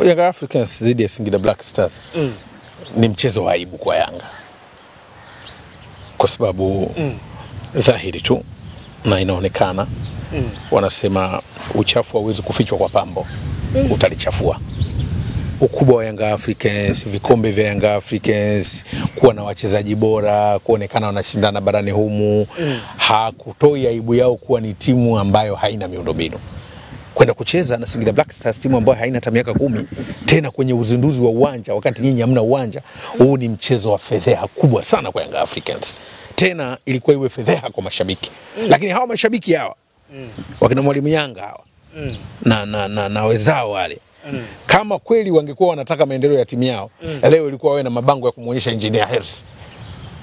Young Africans dhidi ya Singida Black Stars ni mchezo wa aibu kwa Yanga, kwa sababu dhahiri tu na inaonekana wanasema uchafu hauwezi kufichwa kwa pambo, utalichafua. Ukubwa wa Young Africans, vikombe vya Young Africans, kuwa na wachezaji bora, kuonekana wanashindana barani humu, hakutoi aibu yao kuwa ni timu ambayo haina miundombinu. Kwenda kucheza na Singida Black Stars, timu ambayo haina hata miaka 10, tena kwenye uzinduzi wa uwanja wakati nyinyi hamna uwanja, huu ni mchezo wa fedheha kubwa sana kwa Young Africans. Tena ilikuwa iwe fedheha kwa mashabiki. Lakini hawa mashabiki hawa, wakina Mwalimu Yanga hawa, na wenzao wale, kama kweli wangekuwa wanataka maendeleo ya timu yao, leo ilikuwa wawe na mabango ya kumuonyesha Engineer Hersi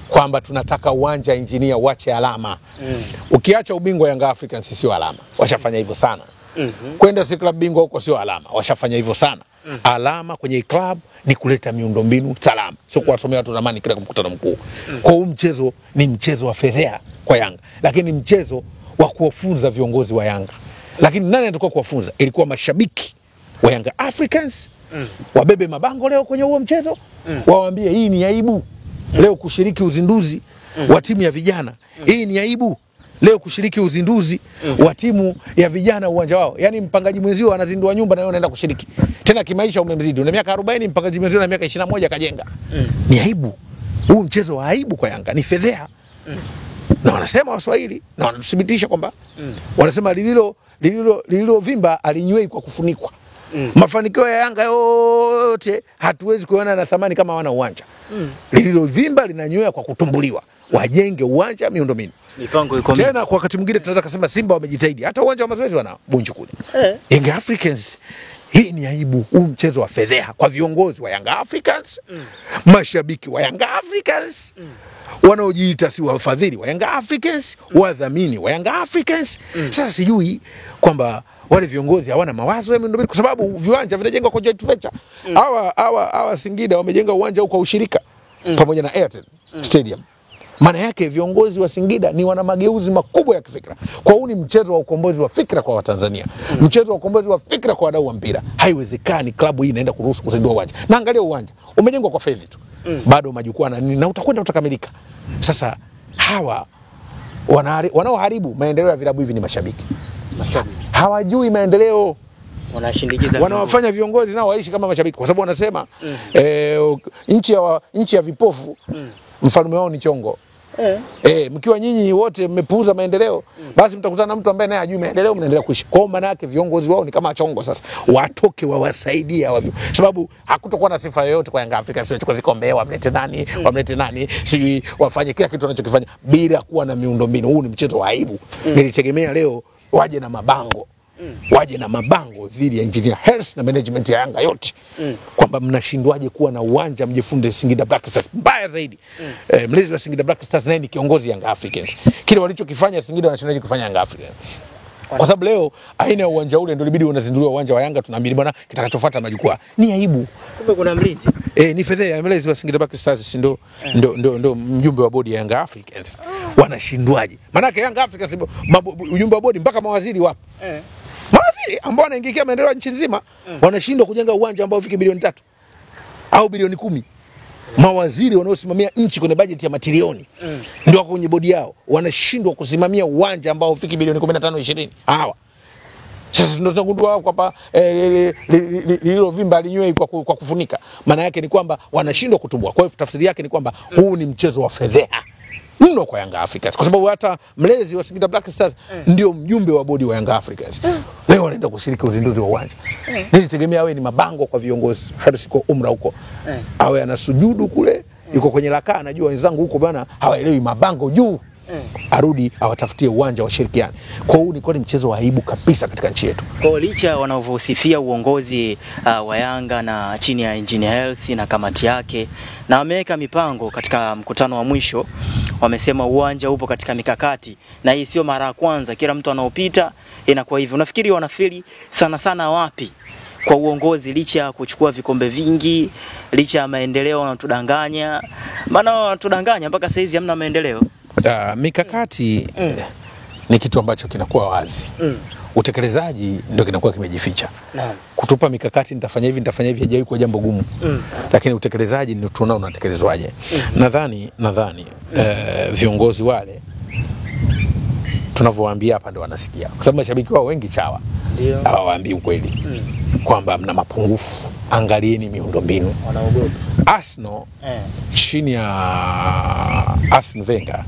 kwamba tunataka uwanja Engineer wache alama. Ukiacha ubingwa Young Africans sio alama, washafanya hivyo sana. Kwenda si club bingwa huko sio alama, washafanya hivyo sana. Alama kwenye club ni kuleta miundombinu salama, sio kuwasomea watu ramani kila mkutano mkuu. Kwa hiyo mchezo ni mchezo wa fedheha kwa Yanga, lakini mchezo wa kuwafunza viongozi wa Yanga. Lakini nani anatakiwa kuwafunza? Ilikuwa mashabiki wa Young Africans wabebe mabango leo kwenye huo mchezo, wawaambie hii ni aibu leo kushiriki uzinduzi wa timu ya vijana. Hii ni aibu leo kushiriki uzinduzi wa timu ya vijana uwanja wao. Yaani mpangaji mwenzio anazindua nyumba na yeye anaenda kushiriki. Tena kimaisha umemzidi. Una miaka 40, mpangaji mwenzio na miaka 21 kajenga. Ni aibu. Huu mchezo wa aibu kwa Yanga, ni fedheha. Na wanasema Waswahili na wanathibitisha kwamba wanasema lililo vimba alinywei kwa kufunikwa. Mafanikio ya Yanga yote hatuwezi kuona na thamani kama wana uwanja. Lililo vimba linanywea kwa kutumbuliwa. Wajenge uwanja, miundombinu. Mipango iko tena kwa wakati mwingine tunaweza kusema Simba wamejitahidi, hata uwanja wa mazoezi wana Bunju kule. Young Africans, hii ni aibu. Huu mchezo wa fedheha kwa viongozi wa Young Africans, mashabiki wa Young Africans, wanaojiita si wafadhili wa Young Africans, wadhamini wa Young Africans. Sasa sijui kwamba wale viongozi hawana mawazo ya miundombinu, kwa sababu viwanja vinajengwa kwa joint venture. Hawa Singida wamejenga uwanja huko kwa ushirika pamoja na Airtel Stadium. Maana yake viongozi wa Singida ni wana mageuzi makubwa ya kifikra. Kwa huu ni mchezo wa ukombozi wa fikra kwa Watanzania. Mchezo wa ukombozi wa fikra kwa wadau wa mpira. Haiwezekani klabu hii inaenda kuruhusu kuzindua uwanja. Na angalia uwanja, umejengwa kwa fedha tu. Bado majukwaa na utakwenda utakamilika. Sasa hawa wanaoharibu maendeleo ya vilabu hivi ni mashabiki. Hawajui maendeleo. Wanashindikiza, wanawafanya viongozi nao waishi kama mashabiki, kwa sababu wanasema nchi ya vipofu mfalme wao ni chongo. Mkiwa nyinyi wote mmepuuza maendeleo, basi mtakutana na mtu ambaye naye hajui maendeleo, mnaendelea kuishi. Kwa maana yake viongozi wao ni kama chongo. Sasa watoke wawasaidie hao, sababu hakutakuwa na sifa yoyote kwa Yanga Afrika sio chukua vikombe, wamlete nani, sijui wafanye kila kitu wanachokifanya bila kuwa na miundombinu. Huu ni mchezo wa aibu. Nilitegemea leo waje na mabango. Waje na mabango dhidi ya Engineer Hersi na management ya Yanga yote, kwamba mnashindwaje kuwa na uwanja, mjifunde Singida Black Stars. Mbaya zaidi, mlezi wa Singida Black Stars naye ni kiongozi Young Africans. Kile walichokifanya Singida wanashindaje kufanya Young Africans? Kwa sababu leo aina ya uwanja ule ndio ilibidi unazinduliwa uwanja wa Yanga, tunaamini bwana kitakachofuata majukwaa. Ni aibu. Kumbe kuna mlinzi. Ni fedheha. Mlezi wa Singida Black Stars ndio mjumbe wa bodi ya Young Africans. Wanashindwaje? Maana yake Young Africans mjumbe wa bodi mpaka mawaziri wapo. Mawaziri ambao wanaingikia maendeleo ya nchi nzima wanashindwa kujenga uwanja ambao ufike bilioni 3 au bilioni 10. Mawaziri wanaosimamia nchi kwenye bajeti ya matrilioni ndio wako kwenye bodi yao, wanashindwa kusimamia uwanja ambao ufike bilioni 15 20. Hawa sasa ndio tunagundua kwamba lililo vimba linywei kwa kufunika. Maana yake ni kwamba wanashindwa kutumbua. Kwa hiyo tafsiri yake ni kwamba huu ni mchezo wa fedheha mno kwa Young Africans, kwa sababu hata mlezi wa Singida Black Stars ndio mjumbe wa bodi wa Young Africans. Leo wanaenda kushiriki uzinduzi wa uwanja. Nilitegemea awe ni mabango kwa viongozi, hadi siko umra huko. Awe anasujudu kule, yuko kwenye rakaa, anajua wenzangu huko bwana hawaelewi mabango juu. Arudi awatafutie uwanja wa shirikiani. Kwa hiyo ni mchezo wa aibu kabisa katika nchi yetu. Kwa licha wanavyosifia uongozi wa Yanga na chini ya Engineer Hersi na kamati yake, na wameweka mipango katika mkutano wa mwisho, wamesema uwanja upo katika mikakati, na hii sio mara ya kwanza, kila mtu anaopita inakuwa hivyo. Unafikiri wanafeli sana wapi kwa uongozi, licha kuchukua vikombe vingi, licha ya maendeleo wanatudanganya? Maana wanatudanganya mpaka saizi hamna maendeleo. Mikakati ni kitu ambacho kinakuwa wazi. Utekelezaji ndio kinakuwa kimejificha. Naam. Kutupa mikakati nitafanya hivi hajawahi kuwa jambo gumu. Lakini utekelezaji ndio tunaona unatekelezwaje. Nadhani viongozi wale tunavyowaambia hapa ndio wanasikia. Kwa sababu mashabiki wao wengi chawa. Ndio. Hawaambii ukweli. Kwamba mna mapungufu, angalieni miundombinu. Wanaogopa. Arsenal chini ya Arsene Wenger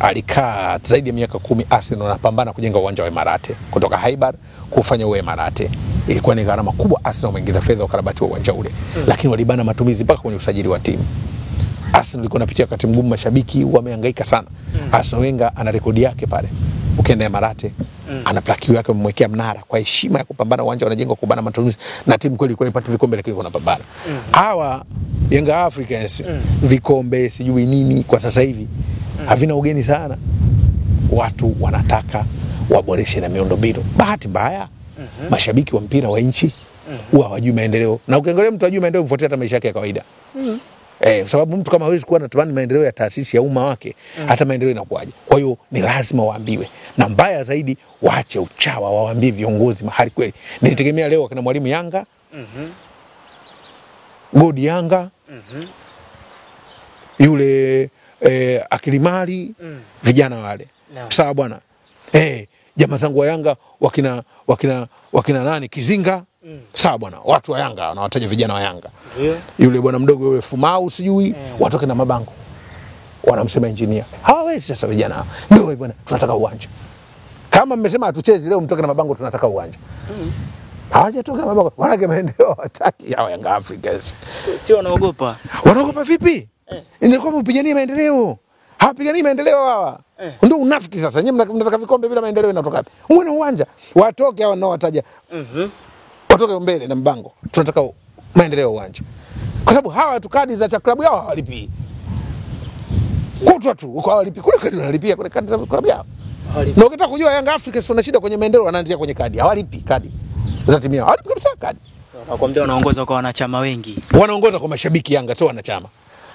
alikaa zaidi ya miaka 10. Arsenal anapambana kujenga uwanja wa Emirate kutoka Haibar kufanya uwe Emirate. Ilikuwa ni gharama kubwa. Arsenal wameingiza fedha ukarabati wa uwanja ule, lakini walibana matumizi mpaka kwenye usajili wa timu. Arsenal ilikuwa inapitia wakati mgumu, mashabiki wamehangaika sana. Arsene Wenger ana rekodi yake pale. Ukienda Emirate ana plaki yake amemwekea mnara kwa heshima ya kupambana uwanja unajengwa kubana matumizi, na timu kweli ilikuwa ipata vikombe lakini kuna pambana. Hawa Young Africans vikombe sijui nini kwa sasa hivi havina ugeni sana. Watu wanataka waboreshe na miundombinu. Bahati mbaya mashabiki wa mpira wa nchi huwa hawajui maendeleo, na ukiangalia mtu hajui maendeleo mfuatia hata maisha yake ya kawaida. Kwa sababu mtu kama hawezi kuwa anatamani maendeleo ya taasisi ya umma wake, hata maendeleo inakuaje? Kwa hiyo ni lazima waambiwe, na mbaya zaidi waache uchawa, waambie viongozi mahali kweli. Nilitegemea leo akina Mwalimu Yanga, Godi Yanga, yule Akilimali, vijana wale. Sawa bwana. Jamaa zangu wa Yanga wakina nani Kizinga. Sawa bwana, watu wa Yanga wanawataja vijana wa Yanga. Yule bwana mdogo yule Fumau sijui watoke na mabango. Wanamsema engineer. Hawawezi sasa vijana. Ndio bwana, tunataka uwanja. Kama mmesema hatuchezi leo, mtoke na mabango, tunataka uwanja. Hawajatoka na mabango. Wanage maendeleo hataki hao Young Africans. Sio wanaogopa. Wanaogopa vipi? Ingekuwa mpigania maendeleo. Hawapiganii maendeleo hawa. Ndio unafiki sasa. Nyinyi mnataka vikombe bila maendeleo, inatoka wapi? Uone uwanja. Watoke hao nao wataja. Watoke mbele na mbango. Tunataka maendeleo uwanja. Kwa sababu hawa watu kadi za klabu yao hawalipi. Kutwa tu uko hawalipi. Kule kadi wanalipia kule kadi za klabu yao. Na ukitaka kujua Young Africans tuna shida kwenye maendeleo, wanaanzia kwenye kadi. Hawalipi kadi za timu yao. Hawalipi kabisa kadi. Wanakuambia wanaongoza kwa wanachama wengi. Wanaongoza kwa mashabiki Yanga, sio wanachama.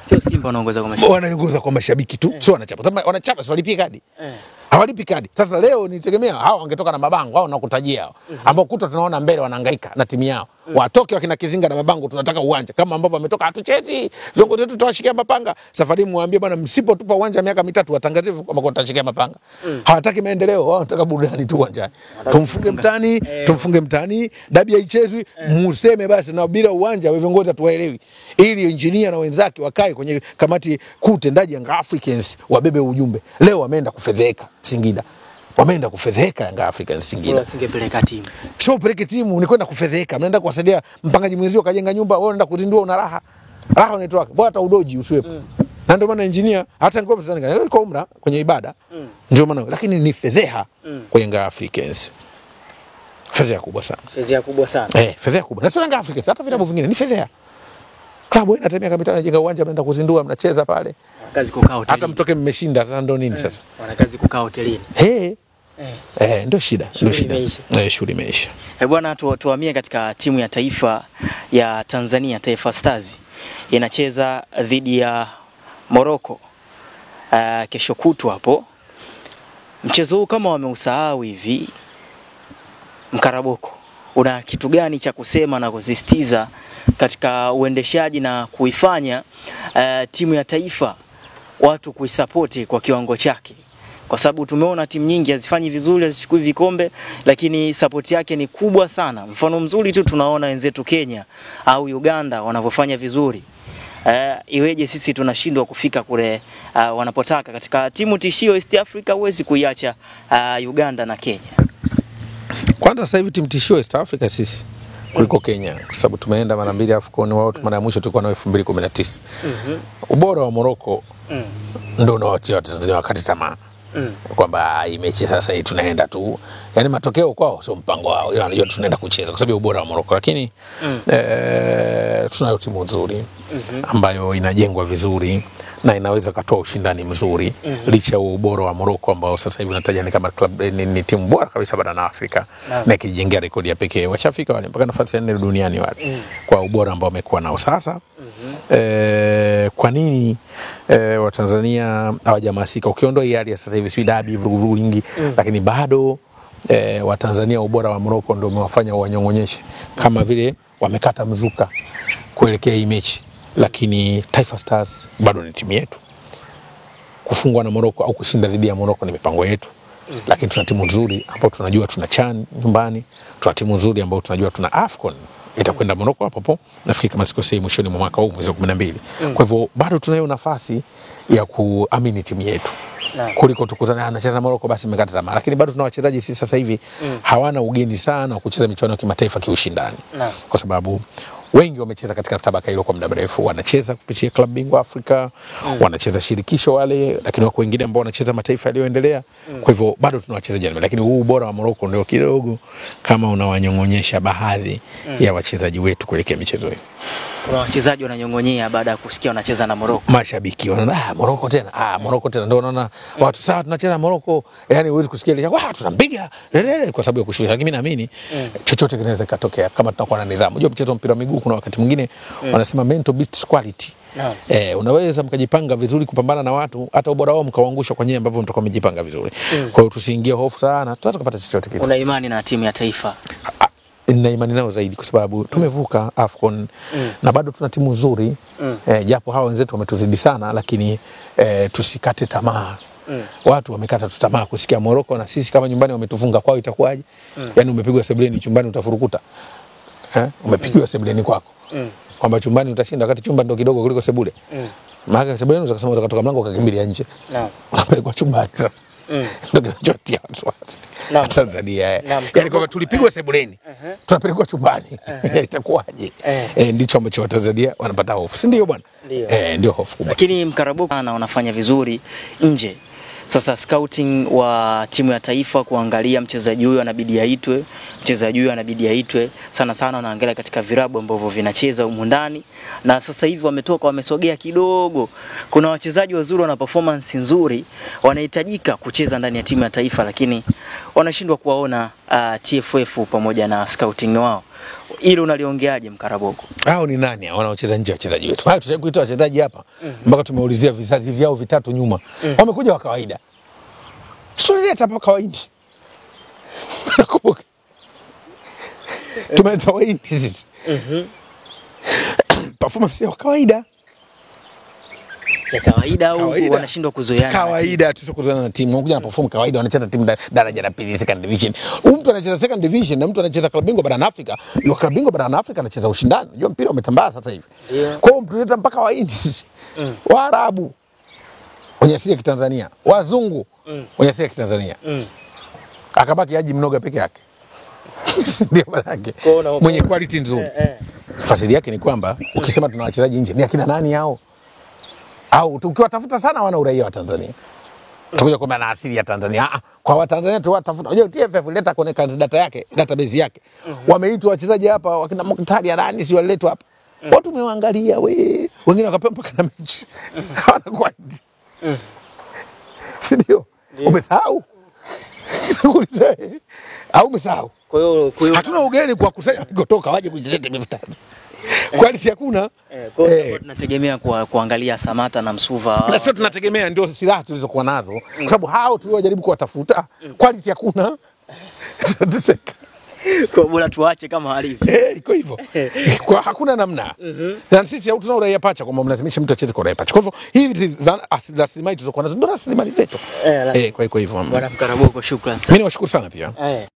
Sio Simba wanaongoza kwa mashabiki. Wanaongoza kwa mashabiki tu, sio wanachama. Sababu wanachama si walipie kadi. Hawalipi kadi. Sasa leo nitegemea hao wangetoka na mabango, hao nakutajia hao. Ambao kuta tunaona mbele wanahangaika na timu yao. Watoke wakina Kizinga na mabango, tunataka uwanja. Kama ambavyo wametoka hatuchezi. Viongozi wetu tutawashikia mapanga. Safari muambie bwana, msipotupa uwanja miaka 3 watangazie kama tutashikia mapanga. Hawataki maendeleo, wao wanataka burudani tu uwanjani. Tumfunge mtani, dabi haichezwi, museme basi na bila uwanja wa viongozi tuwaelewi. Ili engineer na wenzake wakae kwenye kamati kuu tendaji Young Africans wabebe ujumbe. Leo wameenda kufedheka Singida. Wameenda kufedheka Young Africans Singida. Wasingepeleka timu. Sio upeleke timu, ni kwenda kufedheka. Mnaenda kuwasaidia mpangaji mwenzio kajenga nyumba, wewe unaenda kuzindua una raha. Raha unaitoa. Bora hata udoji usiwepo. Na ndio maana engineer hata ngoma sana yuko umra kwenye ibada. Ndio maana, lakini ni fedheha kwa Young Africans. Fedheha kubwa sana. Fedheha kubwa sana. Fedheha kubwa. Na sio Young Africans, hata vilabu vingine ni fedheha. Klabu inatemea kabisa, anajenga uwanja, mnaenda kuzindua, mnacheza pale. Kazi kukaa hotelini. Hata mtoke mmeshinda, sasa ndio nini sasa? Wana kazi kukaa hotelini. Ndio shida. Shughuli imeisha. Bwana, tuhamie katika timu ya taifa ya Tanzania, Taifa Stars. Inacheza dhidi ya Morocco kesho kutwa hapo. Mchezo huu kama wameusahau hivi, Mkaraboko, una kitu gani cha kusema na kusisitiza katika uendeshaji na kuifanya timu ya taifa watu kuisapoti kwa kiwango chake? Kwa sababu tumeona timu nyingi hazifanyi vizuri, hazichukui vikombe, lakini support yake ni kubwa sana. Mfano mzuri tu tunaona wenzetu Kenya au Uganda wanavyofanya vizuri. Iweje sisi tunashindwa kufika kule wanapotaka? Katika timu tishio East Africa huwezi kuiacha Uganda na Kenya. Kwanza sasa hivi timu tishio East Africa sisi kuliko Kenya, kwa sababu tumeenda mara 2 AFCON, wao mara ya mwisho tulikuwa na 2019. Ubora wa Morocco ndio unawatia Tanzania wakati tamaa. Kwamba hii mechi sasa hii tunaenda tu, yani matokeo kwao sio mpango wao, yani tunaenda kucheza kwa sababu ubora wa Morocco. Lakini tunayo timu nzuri ambayo inajengwa vizuri na inaweza katoa ushindani mzuri licha ya ubora wa Morocco ambao sasa hivi unataja ni kama club ni timu bora kabisa barani Afrika na kijengea rekodi ya pekee. Washafika wale mpaka nafasi ya 4 duniani wale kwa ubora ambao wamekuwa nao sasa. Kwa nini wa Tanzania hawajamasika? Ukiondoa hii hali ya sasa hivi si dabi vurugu nyingi, lakini bado wa Tanzania, ubora wa Morocco ndio umewafanya wanyong'onyeshe kama vile wamekata mzuka kuelekea hii mechi. Lakini Taifa Stars bado ni timu yetu. Kufungwa na Morocco au kushinda dhidi ya Morocco ni mipango yetu. Lakini tuna timu nzuri ambayo tunajua tuna CHAN nyumbani, tuna timu nzuri ambayo tunajua tuna AFCON itakwenda Morocco hapo nafikiri kama sikosei mwishoni mwa mwaka huu mwezi wa 12. Kwa hivyo bado tunayo nafasi ya kuamini timu yetu. Kuliko tukutana anacheza na Morocco basi mmekata tamaa. Lakini bado tuna wachezaji sisi sasa hivi hawana ugeni sana kucheza michuano ya kimataifa kiushindani. Kwa sababu wengi wamecheza katika tabaka hilo kwa muda mrefu, wanacheza kupitia klabu bingwa Afrika, wanacheza shirikisho wale, lakini wako wengine ambao wanacheza mataifa yaliyoendelea. Kwa hivyo bado tuna wachezaji, lakini huu ubora wa Morocco ndio kidogo kama unawanyong'onyesha baadhi ya wachezaji wetu kuelekea michezo hii. Kuna wachezaji wananyong'onyea baada ya kusikia wanacheza na Morocco. Mashabiki wanaona Morocco tena, Morocco tena, ndio unaona watu sawa tunacheza na Morocco, yani huwezi kusikia ile tunampiga kwa sababu ya kushuhudia. Lakini mimi naamini chochote kinaweza kutokea kama tunakuwa na nidhamu. Unajua mchezo wa mpira wa miguu kuna wakati mwingine wanasema mental beats quality. Unaweza mkajipanga vizuri kupambana na watu hata ubora wao mkawaangusha kwa njia ambavyo mtakuwa mmejipanga vizuri. Kwa hiyo tusiingie hofu sana, tutaweza kupata chochote kitu. Una imani na timu ya taifa? Nina imani nao zaidi kwa sababu tumevuka AFCON na bado tuna timu nzuri. Japo hawa wenzetu wametuzidi sana, lakini tusikate tamaa. Watu wamekata tamaa kusikia Morocco na sisi kama nyumbani wametufunga, kwao itakuwaje? Yani umepigwa sebuleni, chumbani utafurukuta. Umepigwa sebuleni kwako. Kwamba chumbani utashinda wakati chumba ndio kidogo kuliko sebule. Maana sebuleni unaweza kusema utatoka mlango ukakimbilia nje. Unapelekwa chumbani sasa. Ndio kinachotia wasiwasi. Tanzania. Yani kwamba tulipigwa sebuleni, tunapelekwa chumbani. Itakuwaje? Ndicho ambacho Watanzania wanapata hofu. Si ndio bwana? Ndio hofu kubwa. Lakini Mkarabuku wanafanya vizuri nje. Sasa scouting wa timu ya taifa kuangalia mchezaji huyu anabidi aitwe, mchezaji huyu anabidi aitwe. Sana sana wanaangalia katika virabu ambavyo vinacheza humu ndani. Na sasa hivi wamesogea kidogo. Kuna wachezaji wazuri wana performance nzuri, wanahitajika kucheza ndani ya timu ya taifa, lakini wanashindwa kuwaona TFF pamoja na scouting wao. Hilo unaliongeaje Mkarabuku? Hao ni nani wanaocheza nje wachezaji wetu? Hao tushakuitoa wachezaji hapa mpaka tumeulizia vizazi vyao vitatu nyuma. Wamekuja wa kawaida. Tulileta hapa kawaida. Nakumbuka. Tumeleta waindi sisi. Performance ya kawaida. Ya kawaida au wanashindwa kuzoeana? Kawaida tusizokuzoeana na timu. Wanakuja na perform kawaida, wanacheza timu daraja la pili second division. Mtu anacheza second division na mtu anacheza klabu bingwa barani Afrika. Yule klabu bingwa barani Afrika anacheza ushindani. Unajua mpira umetambaa sasa hivi. Kwa hiyo mtuleta mpaka Wahindi sisi. Waarabu wenye asili ya Kitanzania, wazungu wenye asili ya Kitanzania. Akabaki Haji Mnoga peke yake. Ndio baraka. Mwenye quality nzuri. Fasili yake ni kwamba ukisema tuna wachezaji nje, ni akina nani hao? Au tukiwatafuta sana wana uraia wa Tanzania. Tutakuja kwamba na asili ya Tanzania. Kwa Watanzania tu watafuta. Unajua TFF ileta connect data yake, database yake. Wameitwa wachezaji hapa wakina Mkhtari ya nani si waliletwa hapa. Watu wameangalia wengine wakapewa mpaka na mechi. Hawana quality. Si ndio? Umesahau? Au umesahau? Kwa hiyo hatuna ugeni kwa kusanya kutoka waje kujileta mifutani. Quality hakuna. Kwa hiyo tunategemea kuangalia Samata na Msuva. Na sio tunategemea, ndio silaha tulizokuwa nazo. Kwa sababu hao tuliojaribu kuwatafuta quality hakuna. Tunateseka. Kwa bora tuache kama walivyo. Iko hivyo. Kwa hakuna namna. Na sisi au tuna uraia pacha kwamba mlazimisha mtu acheze kwa uraia pacha. Kwa hivyo hivi rasilimali tulizokuwa nazo ndio rasilimali zetu. Kwa hivyo. Bwana Mkarabuku, shukrani sana. Mimi niwashukuru sana pia.